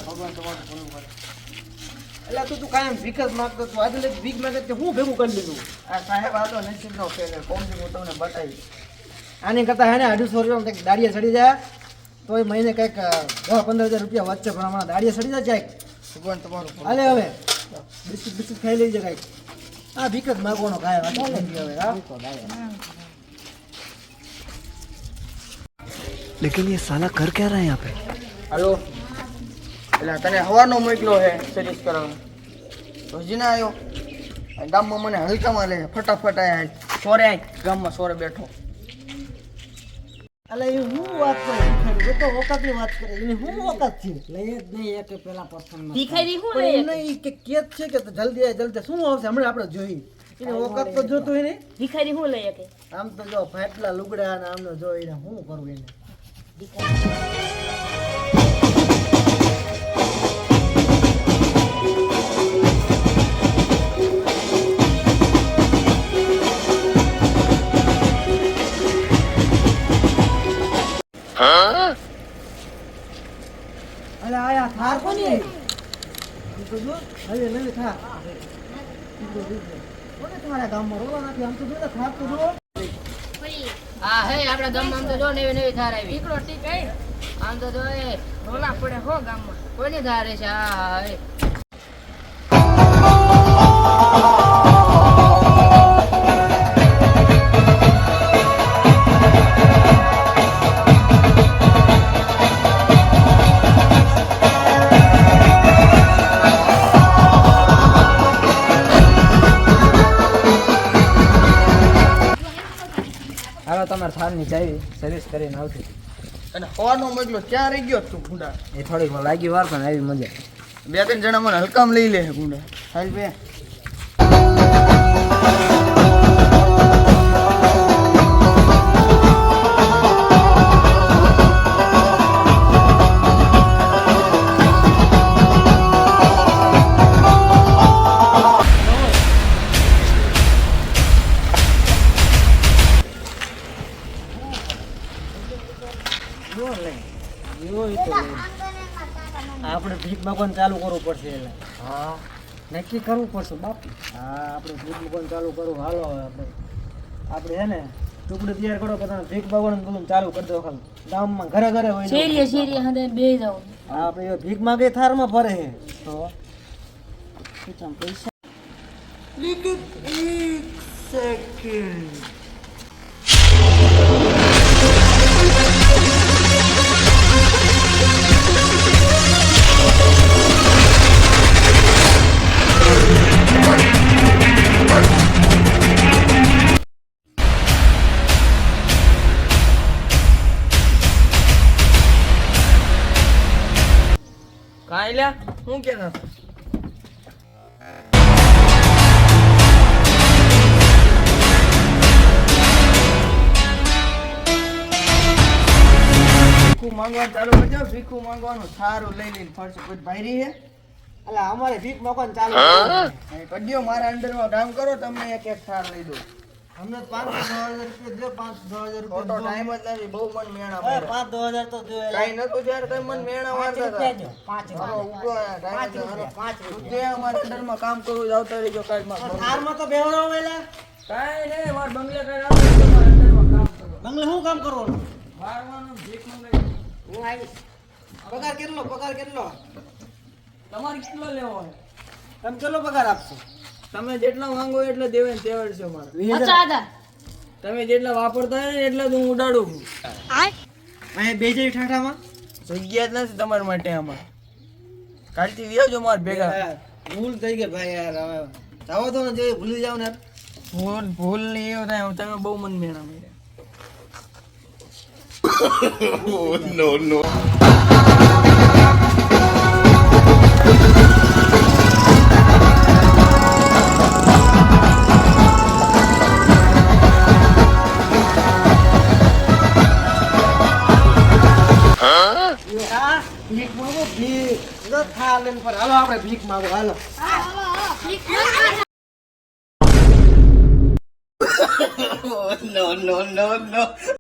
ભગવાન તમારું ભલું કરે. એટલે તું કાયમ ભીખ જ માગતો તું, આજે લઈ ભીખ માગે તે હું ભેગું કરી લીધું. આ સાહેબ આ તો નસીબનો ખેલ છે. કોમ હું તમને બતાવી. આની કરતા હે ને 250 રૂપિયા કંઈક દાડિયા ચડી જાય તોય મહિને કંઈક 10-15 હજાર રૂપિયા વચ્ચે પણ હમણાં દાડિયા ચડી જાય ક્યાંક. ભગવાન તમારું ભલું હાલે હવે બિસ્કિટ ખાઈ લેજે કાંઈક. આ ભીખ જ માગવાનો કાંઈ વાત નથી હવે. હા लेकिन ये साला कर क्या रहा है यहाँ पे? હાલો એટલે તને હવાનો મોકલો છે સર્વિસ કરાવવાનો તો હજી ના આવ્યો. ગામમાં મને હલકામાં લે ફટાફટ આય સોરે આય ગામમાં સોરે બેઠો. અલે એ હું વાત કરે ભિખારી, તો ઓકાતની વાત કરે. એની હું ઓકાત છે લઈ જ નહીં એક પેલા પર્સન ભિખારી હું પણ લઈ એને ઈ કે કેત છે કે જલ્દી આય જલ્દી શું આવશે હમણાં આપણે જોઈ. એને ઓકાત તો જોતું એને. ભિખારી હું લઈ શકે? આમ તો જો ફાટલા લુગડા ને આમનો જો એને શું કરવું એને. અરે આયા થાર કોની તો જો હવે નવી થાર કોને તમારા ગામમાં રોવા નથી. આમ તો જો થાર તો જો હા હે આપડા ગામમાં આમ તો જો નવી નવી થાર આવી. દીકરો ઠીક હે આમ તો જો એ રોલા પડે હો ગામમાં. કોની થાર છે? હા હે હાલો તમારે થારની ચાવી સર્વિસ કરીને આવતી. અને હવાનો મોકલો ક્યાં રહી ગયો તું ગુંડા? એ થોડીક લાગી વાર પણ આવી મજા. 2-3 જણા મને હલકામ લઈ લે ગુંડા. હાલ બે આપણે ભીખ માગવાનું ચાલુ કરવું પડશે. એટલે હા નક્કી કરવું પડશે બાપુ. હા આપણે ભીખ માગવાનું ચાલુ કરવું. હાલો હવે આપણે છે ને ટુકડું તૈયાર કરો પોતાનું ભીખ માગવાનું બધું ચાલુ કરી દો. ખાલી ગામમાં ઘરે ઘરે હોય શેરીએ હંદે બેહી જાવ. હા આપણે ભીખ માગે થારમાં ફરે છે તો પૈસા લેકિન 1 સેકન્ડ કાંઈ લ્યા હું કેતા ભીખું માંગવાનું ચાલુ કરજો. ભીખું માંગવાનું સારું લઈ લઈને ફરશે. કોઈ ભાઈરી હે એટલે અમારે ભીખ માગવાનું ચાલુ કડ્યો મારા અંડરમાં કામ કરો. તમને એક થાર લઈ દો. અમને 5-10,000 રૂપિયા દો. 5-10,000 ખોટો રૂપિયા ટાઈમ જ નથી. બહુ મન મેણા 5-10,000 તો દો. કઈ નતું ત્યારે કઈ મન મેણા મારતા હતા. 5 હાલો, ઉભો રહ્યા. ટાઈમ જ નથી. 5 તું જે અમારા અંડરમાં કામ કરવું જ આવતા રહીજો. કાંઈમાં થારમાં તો બેહવાનો વેલા કાંઈ નહીં. મારે બંગલે કઈ આવતું તમારા અંડરમાં કામ કરો. બંગલે શું કામ કરવાનું? મારવાનું ભીખ મંગાવી. હું આવીશ. પગાર કેટલો તમારે કેટલો લેવો હોય? તમે કેટલો પગાર આપશો? તમે જેટલા માંગો એટલે દેવે ને તેવડ છે મારે. 50,000 તમે જેટલા વાપરતા હોય ને એટલા જ હું ઉડાડું છું. અહીં બે જઈ ઠાઠામાં જગ્યા જ નથી તમારા માટે આમાં. કાલથી વ્યાજો મારે ભેગા. ભૂલ થઈ ગઈ ભાઈ યાર. હવે જાઓ તો ને જે ભૂલી જાવ ને યાર. ભૂલ નહીં એવું થાય. તમે બહુ મન મેણા માર્યા. ભીખ માંગો ભીખ. થા લઈને ફરે. હાલો આપણે ભીખ માંગો. હાલો No, no, no, no.